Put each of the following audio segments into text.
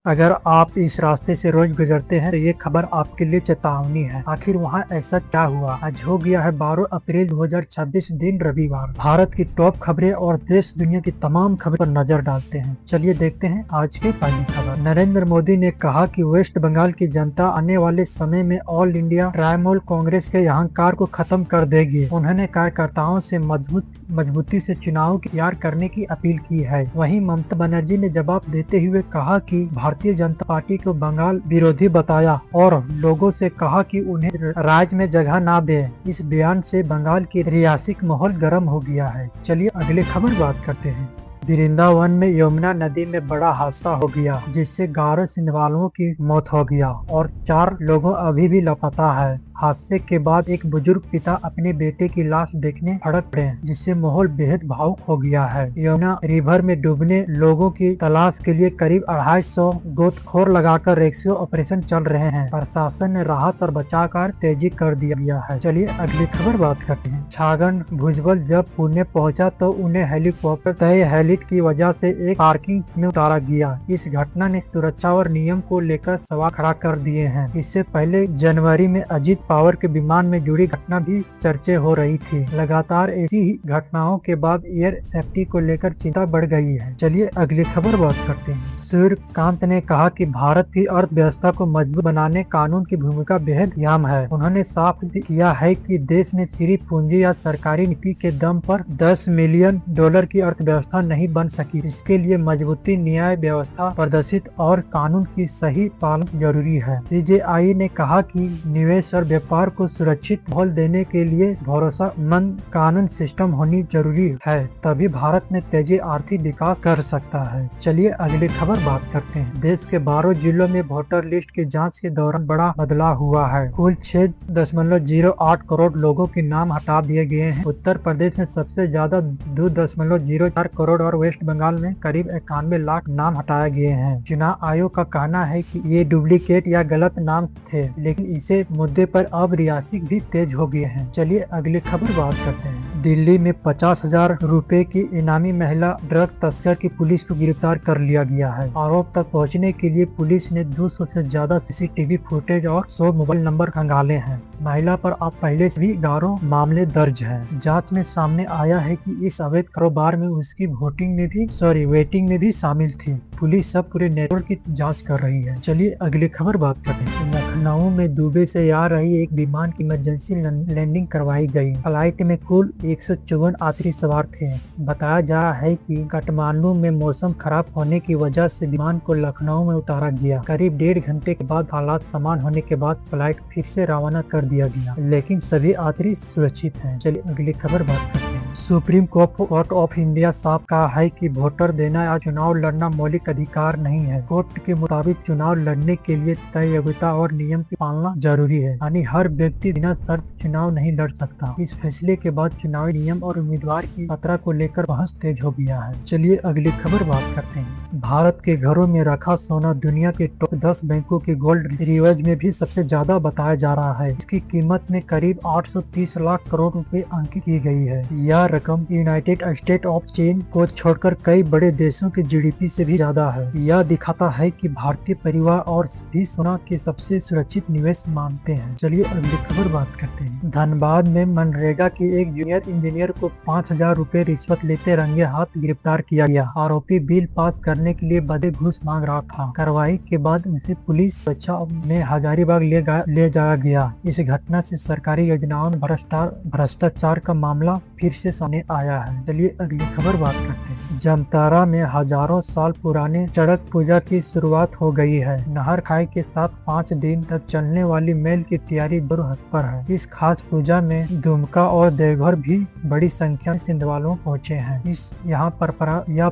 अगर आप इस रास्ते से रोज गुजरते हैं तो ये खबर आपके लिए चेतावनी है। आखिर वहाँ ऐसा क्या हुआ? आज हो गया है 12 अप्रैल 2026 दिन रविवार। भारत की टॉप खबरें और देश दुनिया की तमाम खबरें पर नजर डालते हैं। चलिए देखते हैं आज की पहली खबर। नरेंद्र मोदी ने कहा कि वेस्ट बंगाल की जनता आने वाले समय में ऑल इंडिया तृणमूल कांग्रेस के अहंकार को खत्म कर देगी। उन्होंने कार्यकर्ताओं से मजबूती से चुनाव तैयार करने की अपील की है। वहीं ममता बनर्जी ने जवाब देते हुए कहा कि भारतीय जनता पार्टी को बंगाल विरोधी बताया और लोगों से कहा कि उन्हें राज्य में जगह ना दे। इस बयान से बंगाल की रियासती माहौल गर्म हो गया है। चलिए अगले खबर बात करते हैं। वृंदावन में यमुना नदी में बड़ा हादसा हो गया, जिससे 11 सिंधवालों की मौत हो गया और 4 लोगों अभी भी लापता है। हादसे के बाद एक बुजुर्ग पिता अपने बेटे की लाश देखने सड़क पड़े, जिससे माहौल बेहद भावुक हो गया है। यमुना रिवर में डूबने लोगों की तलाश के लिए करीब 250 गोताखोर लगाकर रेस्क्यू ऑपरेशन चल रहे हैं। प्रशासन ने राहत और बचाव कार्य तेजी कर दिया गया है। चलिए अगली खबर बात करते हैं। छागन भुजबल जब पुणे पहुंचा तो उन्हें हेलीकॉप्टर तय हेलिट की वजह से एक पार्किंग में उतारा गया। इस घटना ने सुरक्षा और नियम को लेकर सवाल खड़ा कर दिए हैं। इससे पहले जनवरी में अजीत पावर के विमान में जुड़ी घटना भी चर्चे हो रही थी। लगातार ऐसी ही घटनाओं के बाद एयर सेफ्टी को लेकर चिंता बढ़ गई है। चलिए अगली खबर बात करते हैं। सूर्यकांत ने कहा कि भारत की अर्थव्यवस्था को मजबूत बनाने कानून की भूमिका बेहद अहम है। उन्होंने साफ किया है कि देश में सिर्फ पूंजी या सरकारी नीति के दम पर $10 मिलियन की अर्थव्यवस्था नहीं बन सकी। इसके लिए मजबूती, न्याय व्यवस्था प्रदर्शित और कानून की सही पालन जरूरी है। सीजेआई ने कहा कि निवेश और व्यापार को सुरक्षित माहौल देने के लिए भरोसेमंद कानून सिस्टम होनी जरूरी है, तभी भारत में तेजी आर्थिक विकास कर सकता है। चलिए अगली खबर बात करते हैं। देश के 12 जिलों में वोटर लिस्ट की जांच के दौरान बड़ा बदलाव हुआ है। कुल 6.08 करोड़ लोगों के नाम हटा दिए गए हैं। उत्तर प्रदेश में सबसे ज्यादा 2.04 करोड़ और वेस्ट बंगाल में करीब 91 लाख नाम हटाए गए हैं। चुनाव आयोग का कहना है कि ये डुप्लीकेट या गलत नाम थे, लेकिन इसे मुद्दे पर अब रियासत भी तेज हो गए हैं। चलिए अगली खबर बात करते हैं। दिल्ली में 50,000 रुपए की इनामी महिला ड्रग तस्कर की पुलिस को गिरफ्तार कर लिया गया है। आरोप तक पहुंचने के लिए पुलिस ने 200 से ज्यादा सीसीटीवी फुटेज और 100 मोबाइल नंबर खंगाले हैं। महिला पर अब पहले से भी 11 मामले दर्ज हैं। जांच में सामने आया है कि इस अवैध कारोबार में उसकी वेटिंग में भी शामिल थी। पुलिस सब पूरे नेटवर्क की जांच कर रही है। चलिए अगली खबर बात करते हैं। लखनऊ में दुबई से आ रही एक विमान की इमरजेंसी लैंडिंग करवाई गई। फ्लाइट में कुल 154 यात्री सवार थे। बताया जा रहा है कि काठमांडू में मौसम खराब होने की वजह से विमान को लखनऊ में उतारा गया। करीब 1.5 घंटे के बाद हालात सामान्य होने के बाद फ्लाइट फिर से रवाना कर दिया गया, लेकिन सभी यात्री सुरक्षित हैं। चलिए अगली खबर बात करते हैं। सुप्रीम कोर्ट ऑफ इंडिया साफ कहा है कि वोटर देना या चुनाव लड़ना मौलिक अधिकार नहीं है। कोर्ट के मुताबिक चुनाव लड़ने के लिए तय योग्यता और नियम की पालना जरूरी है, यानी हर व्यक्ति बिना शर्त चुनाव नहीं लड़ सकता। इस फैसले के बाद चुनावी नियम और उम्मीदवार की खतरा को लेकर बहस तेज हो गया है। चलिए अगली खबर बात करते हैं। भारत के घरों में रखा सोना दुनिया के टॉप 10 बैंकों के गोल्ड रिजर्व में भी सबसे ज्यादा बताया जा रहा है। इसकी कीमत में करीब 830 लाख करोड़ रुपए अंकित की गई है। यह रकम यूनाइटेड स्टेट ऑफ चीन को छोड़कर कई बड़े देशों के जीडीपी से भी ज्यादा है। यह दिखाता है कि भारतीय परिवार और भी सोना के सबसे सुरक्षित निवेश मानते हैं। चलिए अगली खबर बात करते हैं। धनबाद में मनरेगा के एक जूनियर इंजीनियर को 5,000 रुपए रिश्वत लेते रंगे हाथ गिरफ्तार किया गया। आरोपी बिल पास करने के लिए बड़े घूस मांग रहा था। कार्रवाई के बाद उसे पुलिस सुरक्षा में हजारीबाग ले जाया गया। इस घटना से सरकारी योजनाओं में भ्रष्टाचार का मामला फिर से सामने आया है। चलिए अगली खबर बात करते हैं। जामताड़ा में हजारों साल पुराने चड़क पूजा की शुरुआत हो गई है। नहर खाई के साथ 5 दिन तक चलने वाली मेल की तैयारी जोरों पर है। इस खास पूजा में दुमका और देवघर भी बड़ी संख्या में सिंधवालों पहुँचे हैं। यहाँ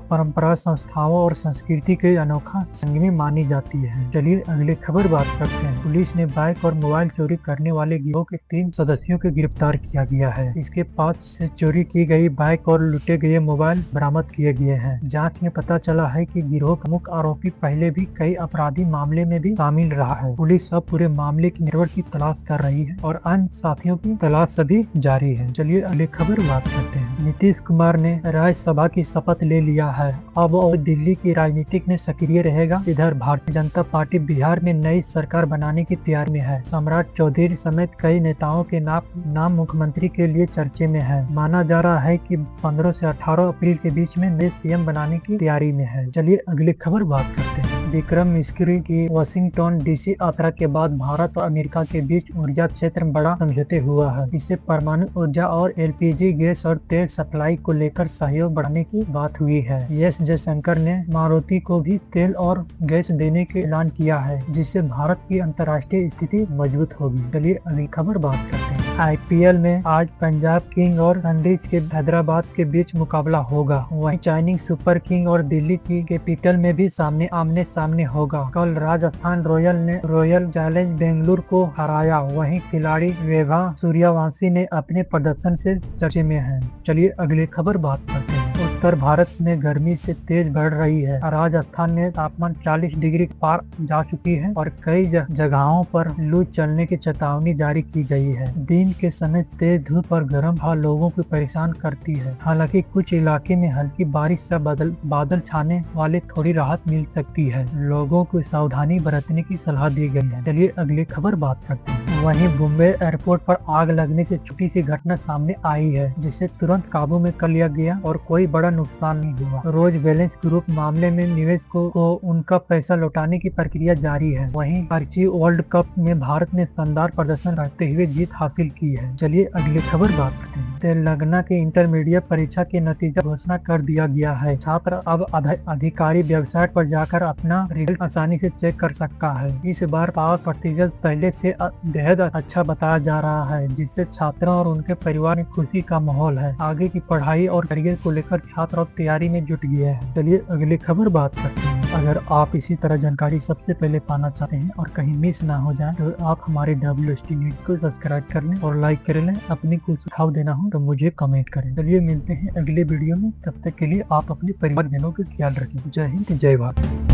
परंपरा संस्थाओं और संस्कृति के अनोखा संगमी मानी जाती है। चलिए अगली खबर बात करते हैं। पुलिस ने बाइक और मोबाइल चोरी करने वाले गिरोह के 3 सदस्यों को गिरफ्तार किया गया है। इसके पास से चोरी की गई बाइक और लूटे गए मोबाइल बरामद किए लिए गए हैं। जांच में पता चला है कि गिरोह का मुख्य आरोपी पहले भी कई आपराधिक मामले में भी शामिल रहा है। पुलिस अब पूरे मामले की नेटवर्क की तलाश कर रही है और अन्य साथियों की तलाश अभी जारी है। चलिए अगली खबर बात करते हैं। नीतीश कुमार ने राज्यसभा की शपथ ले लिया है। अब वो दिल्ली की राजनीतिक में सक्रिय रहेगा। इधर भारतीय जनता पार्टी बिहार में नई सरकार बनाने की तैयारी में है। सम्राट चौधरी समेत कई नेताओं के नाम मुख्यमंत्री के लिए चर्चे में है। माना जा रहा है कि 15 से 18 अप्रैल के बीच में नए सीएम बनाने की तैयारी में है। चलिए अगली खबर बात करते हैं। विक्रम मिस्री की वाशिंगटन डीसी यात्रा के बाद भारत और अमेरिका के बीच ऊर्जा क्षेत्र में बड़ा समझौते हुआ है। इससे परमाणु ऊर्जा और एलपीजी गैस और तेल सप्लाई को लेकर सहयोग बढ़ाने की बात हुई है। एस जयशंकर ने मारुति को भी तेल और गैस देने के ऐलान किया है, जिससे भारत की अंतर्राष्ट्रीय स्थिति मजबूत होगी। चलिए अगली खबर बात करते हैं। आईपीएल में आज पंजाब किंग और सनराइजर्स के हैदराबाद के बीच मुकाबला होगा। वहीं चेन्नई सुपर किंग और दिल्ली की कैपिटल में भी आमने सामने होगा। कल राजस्थान रॉयल ने रॉयल चैलेंजर्स बेंगलुरु को हराया। वहीं खिलाड़ी वैभव सूर्यवंशी ने अपने प्रदर्शन से चर्चे में है। चलिए अगली खबर बात करते हैं। उत्तर भारत में गर्मी से तेज बढ़ रही है। राजस्थान में तापमान 40 डिग्री पार जा चुकी है और कई जगहों पर लू चलने की चेतावनी जारी की गई है। दिन के समय तेज धूप और गर्म हवा लोगों को परेशान करती है। हालांकि कुछ इलाके में हल्की बारिश से बादल छाने वाले थोड़ी राहत मिल सकती है। लोगों को सावधानी बरतने की सलाह दी गई है। चलिए अगली खबर बात करते हैं। वहीं मुंबई एयरपोर्ट पर आग लगने से छोटी सी घटना सामने आई है, जिसे तुरंत काबू में कर लिया गया और कोई बड़ा नुकसान नहीं हुआ। रोज बैलेंस ग्रुप मामले में निवेशकों को उनका पैसा लौटाने की प्रक्रिया जारी है। वहीं हॉकी वर्ल्ड कप में भारत ने शानदार प्रदर्शन करते हुए जीत हासिल की है। चलिए अगली खबर बात करते हैं। तेलंगाना के इंटरमीडिएट परीक्षा के नतीजा घोषणा कर दिया गया है। छात्र अब अधिकारी वेबसाइट पर जाकर अपना रिजल्ट आसानी से चेक कर सकता है। इस बार पास प्रतिशत पहले से बेहद अच्छा बताया जा रहा है, जिससे छात्रों और उनके परिवार में खुशी का माहौल है। आगे की पढ़ाई और करियर को लेकर छात्र अब तैयारी में जुट गए हैं। चलिए अगली खबर बात करते हैं। अगर आप इसी तरह जानकारी सबसे पहले पाना चाहते हैं और कहीं मिस ना हो जाए, तो आप हमारे WST न्यूज को सब्सक्राइब कर लें और लाइक कर लें। अपनी कुछ सुझाव देना हो तो मुझे कमेंट करें। चलिए मिलते हैं अगले वीडियो में। तब तक के लिए आप अपने परिवार जनों का ख्याल रखें। जय हिंद, जय भारत।